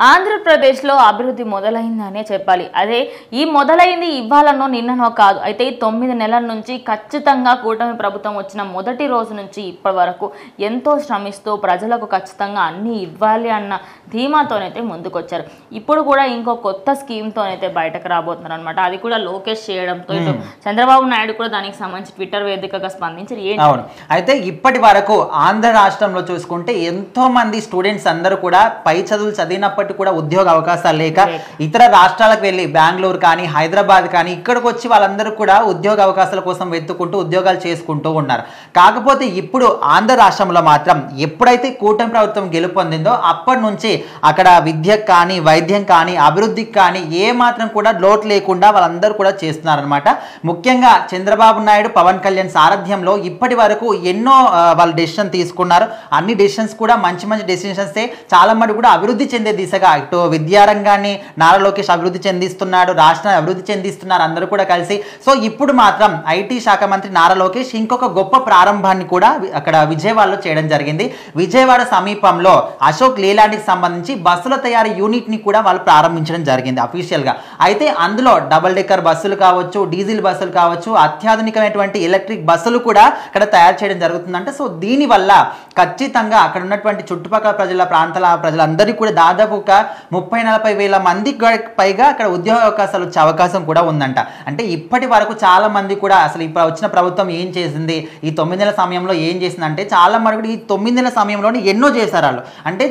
ఆంధ్రప్రదేశ్లో అభివృద్ధి మొదలైందనే చెప్పాలి. అదే ఈ మొదలైంది ఇవ్వాలనో నిన్ననో కాదు. అయితే ఈ 9 నెలల నుంచి ఖచ్చితంగా కూటమి ప్రభుత్వం వచ్చిన మొదటి రోజు నుంచి ఇప్పటి వరకు ఎంతో శ్రమిస్తూ ప్రజలకు ఖచ్చితంగా అన్నీ ఇవ్వాలి అన్న ధీమాతోనైతే ముందుకొచ్చారు. ఇప్పుడు కూడా ఇంకో కొత్త స్కీమ్తోనైతే బయటకు రాబోతున్నారు అనమాట. అది కూడా లోకేష్ చేయడంతో ఇటు చంద్రబాబు నాయుడు కూడా దానికి సంబంధించి ట్విట్టర్ వేదికగా స్పందించారు. అవును, అయితే ఇప్పటి వరకు ఆంధ్ర రాష్ట్రంలో చూసుకుంటే ఎంతో మంది స్టూడెంట్స్ అందరూ కూడా పై చదువులు చదివినప్పటికీ కూడా ఉద్యోగ అవకాశాలు లేక ఇతర రాష్ట్రాలకు వెళ్ళి బెంగళూరు కానీ హైదరాబాద్ కానీ ఇక్కడికి వచ్చి వాళ్ళందరూ కూడా ఉద్యోగ అవకాశాల కోసం వెతుక్కుంటూ ఉద్యోగాలు చేసుకుంటూ ఉన్నారు. కాకపోతే ఇప్పుడు ఆంధ్ర రాష్ట్రంలో మాత్రం ఎప్పుడైతే కూటమి ప్రభుత్వం గెలుపొందిందో అప్పటి నుంచి అక్కడ విద్యకు కానీ వైద్యం కానీ అభివృద్ధికి కానీ ఏ మాత్రం కూడా లోటు లేకుండా వాళ్ళందరూ కూడా చేస్తున్నారనమాట. ముఖ్యంగా చంద్రబాబు నాయుడు పవన్ కళ్యాణ్ సారథ్యంలో ఇప్పటి వరకు ఎన్నో వాళ్ళు డెసిషన్ తీసుకున్నారు. అన్ని డెసిషన్స్ కూడా మంచి మంచి డెసిషన్సే. చాలా మటుకు కూడా అభివృద్ధి చెందే దిశగా ఇటు విద్యారంగాన్ని నారా లోకేష్ అభివృద్ధి చెందిస్తున్నాడు, రాష్ట్రాన్ని అభివృద్ధి చెందిస్తున్నారు అందరూ కూడా కలిసి. సో ఇప్పుడు మాత్రం ఐటీ శాఖ మంత్రి నారా లోకేష్ ఇంకొక గొప్ప ప్రారంభాన్ని కూడా అక్కడ విజయవాడలో చేయడం జరిగింది. విజయవాడ సమీపంలో అశోక్ లేలాండ్కి సంబంధించి బస్సుల తయారీ యూనిట్ ని కూడా వాళ్ళు ప్రారంభించడం జరిగింది అఫీషియల్ గా. అయితే అందులో డబుల్ డెక్కర్ బస్సులు కావచ్చు, డీజిల్ బస్సులు కావచ్చు, అత్యాధునికమైనటువంటి ఎలక్ట్రిక్ బస్సులు కూడా అక్కడ తయారు చేయడం జరుగుతుందంట. సో దీనివల్ల ఖచ్చితంగా అక్కడ ఉన్నటువంటి చుట్టుపక్కల ప్రాంతాల ప్రజలందరికీ కూడా దాదాపు 30-40 వేల మందికి పైగా అక్కడ ఉద్యోగ అవకాశాలు వచ్చే అవకాశం కూడా ఉందంట. అంటే ఇప్పటి వరకు చాలా మంది కూడా అసలు ఇప్పుడు వచ్చిన ప్రభుత్వం ఏం చేసింది, ఈ 9 నెలల సమయంలో ఏం చేసిందంటే చాలా మంది ఈ 9 నెలల సమయంలోనే ఎన్నో చేశారు వాళ్ళు. అంటే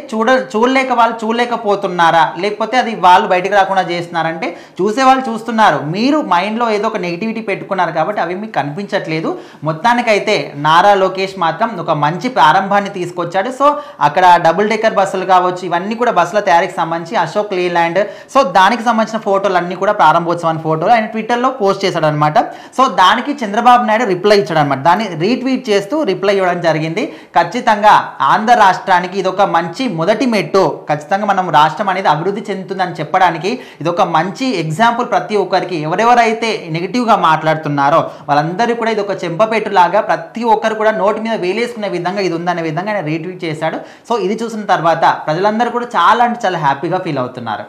చూడలేకపోతున్నారా, లేకపోతే అది వాళ్ళు బయటకు రాకుండా చేస్తున్నారంటే చూసే వాళ్ళు చూస్తున్నారు. మీరు మైండ్లో ఏదో ఒక నెగిటివిటీ పెట్టుకున్నారు కాబట్టి అవి మీకు కనిపించట్లేదు. మొత్తానికైతే నారా లోకేష్ మాత్రం ఒక మంచి ప్రారంభాన్ని తీసుకొచ్చాడు. సో అక్కడ డబుల్ డెక్కర్ బస్సులు కావచ్చు, ఇవన్నీ కూడా బస్సుల తయారీకి సంబంధించి అశోక్ లేలాండ్, సో దానికి సంబంధించిన ఫోటోలు అన్ని కూడా ప్రారంభోత్సవాన్ని ఫోటోలు ఆయన ట్విట్టర్లో పోస్ట్ చేశాడు అనమాట. సో దానికి చంద్రబాబు నాయుడు రిప్లై ఇచ్చాడు అనమాట. దాన్ని రీట్వీట్ చేస్తూ రిప్లై ఇవ్వడం జరిగింది. ఖచ్చితంగా ఆంధ్ర రాష్ట్రానికి ఇదొక మంచి మొదటి మెట్టు. ఖచ్చితంగా మనం రాష్ట్రం అనేది అభివృద్ధి చెందుతుందని చెప్పడానికి ఇదొక మంచి ఎగ్జాంపుల్. ప్రతి ఒక్కరికి ఎవరెవరైతే నెగిటివ్గా మాట్లాడుతున్నారో వాళ్ళందరూ కూడా ఇది ఒక చెంపపెట్టులాగా ప్రతి ఒక్కరు కూడా నోటి మీద వేలేసుకునే విధంగా ఇది ఉందనే విధంగా ఆయన రీట్వీట్ చేశాడు. సో ఇది చూసిన తర్వాత ప్రజలందరూ కూడా చాలా అంటే చాలా హ్యాపీగా ఫీల్ అవుతున్నారు.